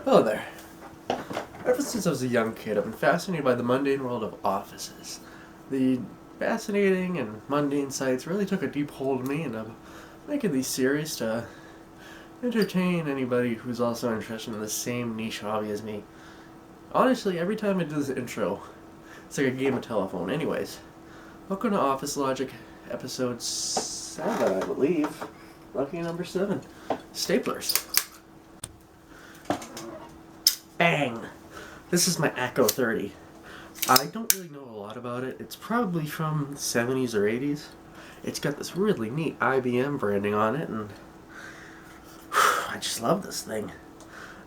Hello there. Ever since I was a young kid, I've been fascinated by the mundane world of offices. The fascinating and mundane sites really took a deep hold of me, and I'm making these series to entertain anybody who's also interested in the same niche hobby as me. Honestly, every time I do this intro, it's like a game of telephone. Anyways, welcome to Office Logic, episode 7, I believe. Lucky number 7. Staplers. Bang! This is my Echo 30. I don't really know a lot about it. It's probably from the 70s or 80s. It's got this really neat IBM branding on it, and I just love this thing.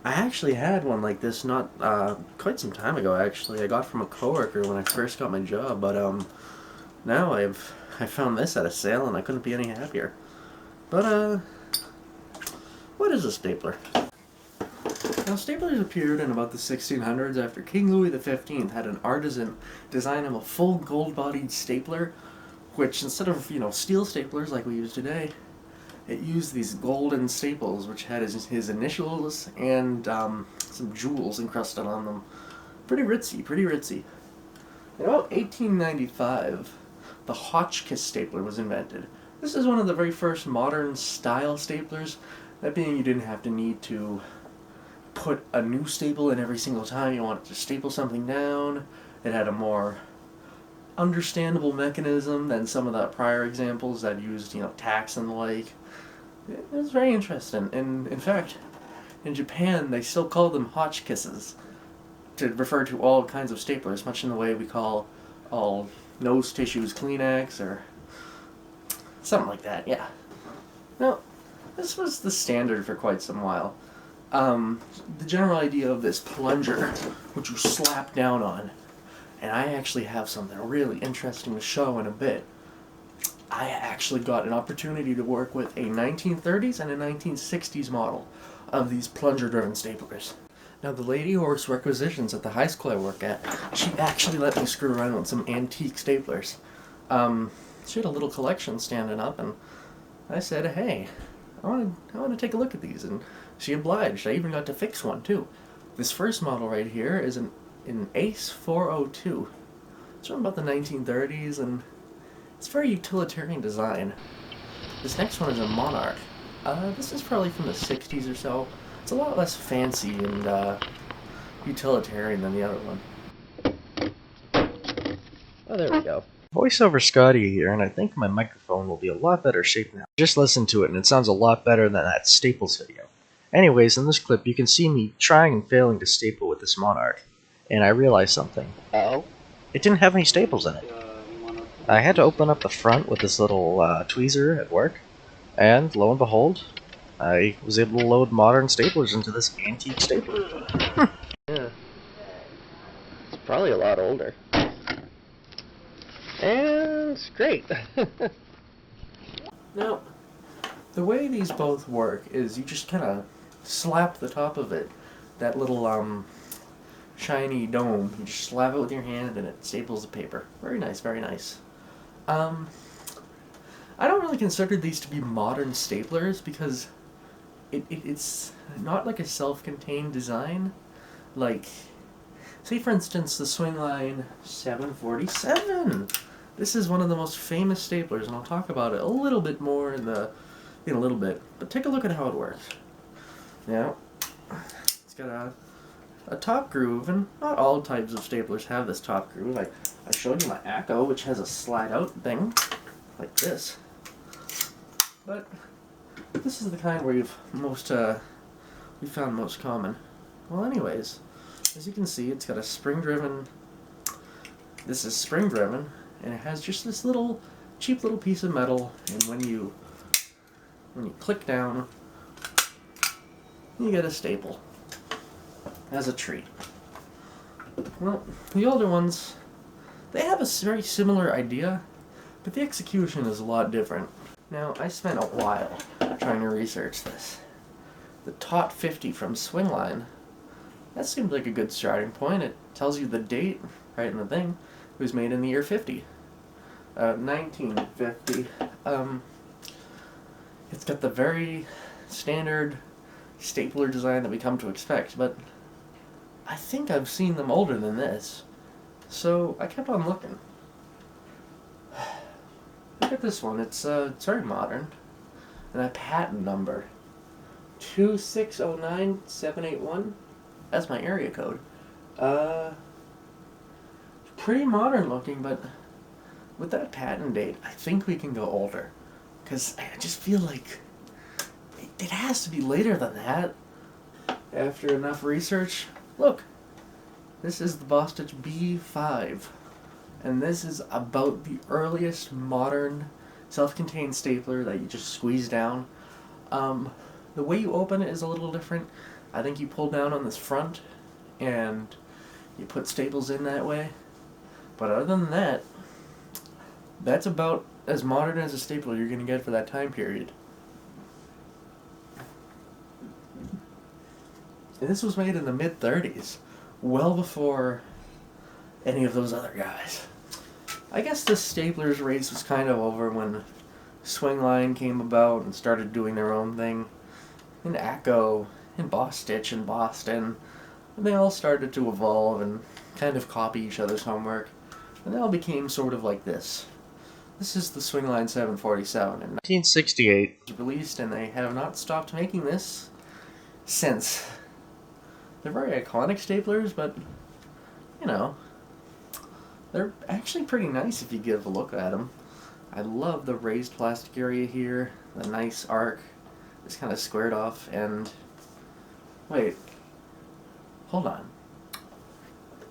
I actually had one like this not quite some time ago, actually. I got from a coworker when I first got my job, but now I found this at a sale, and I couldn't be any happier. But what is a stapler? Now, staplers appeared in about the 1600s after King Louis XV had an artisan design him a full gold-bodied stapler, which instead of, steel staplers like we use today, it used these golden staples, which had his initials and some jewels encrusted on them. Pretty ritzy. In about 1895, the Hotchkiss stapler was invented. This is one of the very first modern style staplers, that being you didn't have to need to put a new staple in every single time you wanted to staple something down. It had a more understandable mechanism than some of the prior examples that used, tacks and the like. It was very interesting. And in fact, in Japan, they still call them Hotchkisses to refer to all kinds of staplers, much in the way we call all nose tissues Kleenex or something like that, yeah. Now, this was the standard for quite some while. The general idea of this plunger, which you slap down on, and I actually have something really interesting to show in a bit. I actually got an opportunity to work with a 1930s and a 1960s model of these plunger-driven staplers. Now, the lady who works requisitions at the high school I work at, she actually let me screw around with some antique staplers. She had a little collection standing up, and I said, hey, I want to take a look at these, and she obliged. I even got to fix one, too. This first model right here is an Ace 402. It's from about the 1930s, and it's very utilitarian design. This next one is a Monarch. This is probably from the 60s or so. It's a lot less fancy and utilitarian than the other one. Oh, there we go. Voiceover Scotty here, and I think my microphone will be a lot better shape now. Just listen to it, and it sounds a lot better than that Staples video. Anyways, in this clip, you can see me trying and failing to staple with this Monarch, and I realized something. Uh-oh. It didn't have any staples in it. I had to open up the front with this little tweezer at work, and lo and behold, I was able to load modern staplers into this antique stapler. Yeah. It's probably a lot older. And it's great. Now, the way these both work is you just kind of slap the top of it, that little shiny dome. You just slap it with your hand and it staples the paper. Very nice, very nice. I don't really consider these to be modern staplers because it's not like a self-contained design. Like, say for instance the Swingline 747. This is one of the most famous staplers, and I'll talk about it a little bit more in a little bit. But take a look at how it works. Now, it's got a top groove, and not all types of staplers have this top groove. I showed you my Echo, which has a slide-out thing, like this. But this is the kind where we found most common. Well, anyways, as you can see, it's got a spring-driven. This is spring-driven, and it has just this cheap little piece of metal. And when you click down, you get a staple as a treat. Well, the older ones, they have a very similar idea, but the execution is a lot different. Now, I spent a while trying to research this. The TOT 50 from Swingline, that seemed like a good starting point. It tells you the date right in the thing. It was made in the year 50. 1950. It's got the very standard stapler design that we come to expect, but I think I've seen them older than this. So I kept on looking. Look at this one. It's very modern. And a patent number. 2609781. That's my area code. Pretty modern looking, but with that patent date, I think we can go older. Because I just feel like it has to be later than that. After enough research, look. This is the Bostitch B5. And this is about the earliest modern self-contained stapler that you just squeeze down. The way you open it is a little different. I think you pull down on this front and you put staples in that way. But other than that, that's about as modern as a stapler you're going to get for that time period. And this was made in the mid-30s, well before any of those other guys. I guess the staplers race was kind of over when Swingline came about and started doing their own thing. And Acko, and Bostitch, and Boston. And they all started to evolve and kind of copy each other's homework. And they all became sort of like this. This is the Swingline 747 in 1968. It was released, and they have not stopped making this since. They're very iconic staplers, but, you know, they're actually pretty nice if you give a look at them. I love the raised plastic area here, the nice arc. It's kind of squared off, and wait, hold on.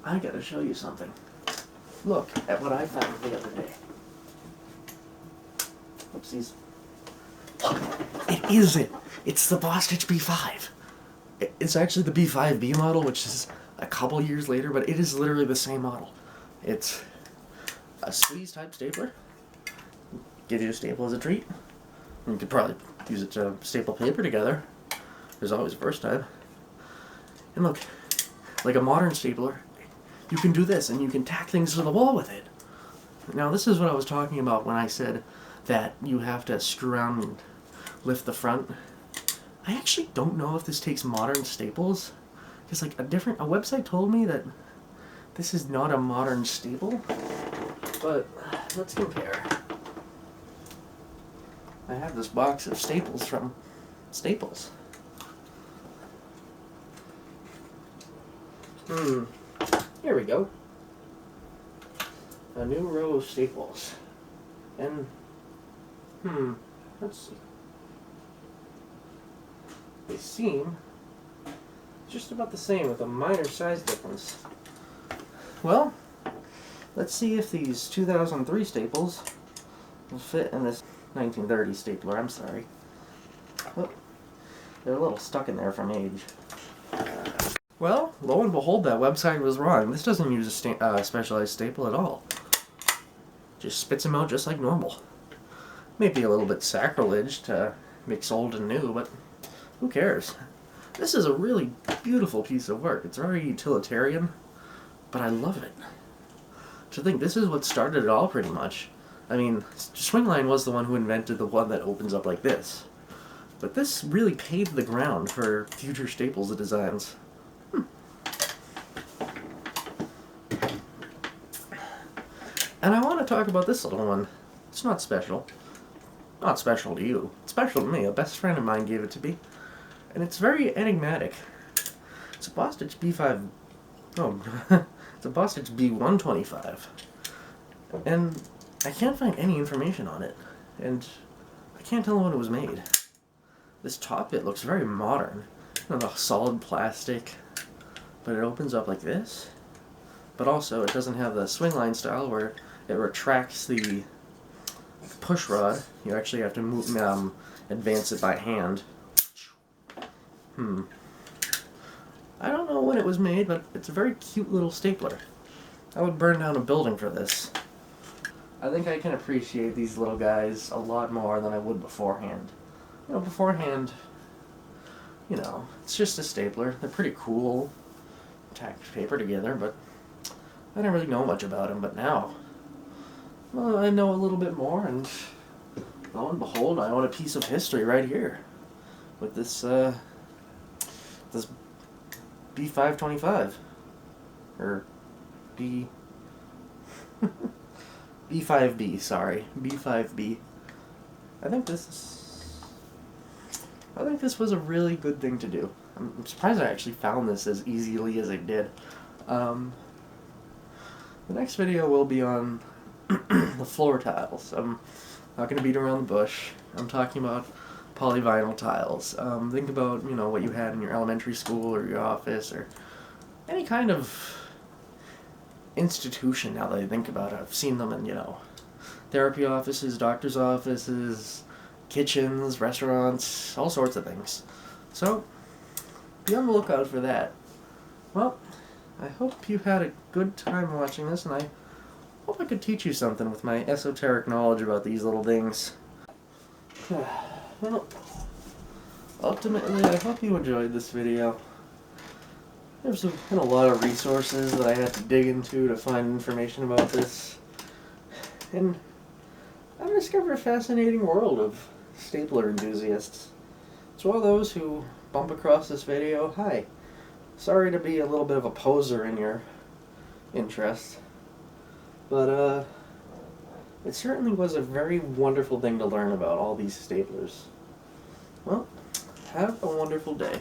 I gotta show you something. Look at what I found the other day. Oopsies. It is it. It's the Bostitch B5. It's actually the B5B model, which is a couple years later, but it is literally the same model. It's a squeeze type stapler. Give you a staple as a treat. You could probably use it to staple paper together. There's always a first time. And look, like a modern stapler, you can do this and you can tack things to the wall with it. Now this is what I was talking about when I said that you have to screw around and lift the front. I actually don't know if this takes modern staples. Because like a website told me that this is not a modern staple. But let's compare. I have this box of staples from Staples. Here we go. A new row of staples. And, let's see. They seem just about the same with a minor size difference. Well, let's see if these 2003 staples will fit in this 1930 stapler. I'm sorry. Oh, they're a little stuck in there from age. Well, lo and behold, that website was wrong. This doesn't use a specialized staple at all. Just spits them out just like normal. Maybe a little bit sacrilege to mix old and new, but who cares? This is a really beautiful piece of work. It's very utilitarian, but I love it. To think, this is what started it all pretty much. I mean, Swingline was the one who invented the one that opens up like this. But this really paved the ground for future staples designs. And I want to talk about this little one. It's not special. Not special to you. It's special to me. A best friend of mine gave it to me. And it's very enigmatic. It's a Bostitch B5... Oh, it's a Bostitch B125. And I can't find any information on it. And I can't tell when it was made. This top bit looks very modern. You know, the solid plastic. But it opens up like this. But also, it doesn't have the Swingline style where it retracts the push rod. You actually have to move, advance it by hand. I don't know when it was made, but it's a very cute little stapler. I would burn down a building for this. I think I can appreciate these little guys a lot more than I would beforehand. You know, beforehand, you know, it's just a stapler. They're pretty cool. Tack paper together, but I didn't really know much about them. But now, well, I know a little bit more, and lo and behold, I own a piece of history right here with this this B525. Or B... B5B, sorry. B5B. I think this was a really good thing to do. I'm surprised I actually found this as easily as I did. The next video will be on the floor tiles. I'm not going to beat around the bush. I'm talking about polyvinyl tiles. Think about, you know, what you had in your elementary school or your office or any kind of institution. Now that I think about it, I've seen them in, you know, therapy offices, doctor's offices, kitchens, restaurants, all sorts of things. So, be on the lookout for that. Well, I hope you had a good time watching this, and I hope I could teach you something with my esoteric knowledge about these little things. Well, ultimately, I hope you enjoyed this video. There's been a lot of resources that I had to dig into to find information about this. And I've discovered a fascinating world of stapler enthusiasts. To all those who bump across this video, hi. Sorry to be a little bit of a poser in your interest. But, it certainly was a very wonderful thing to learn about all these staplers. Well, have a wonderful day.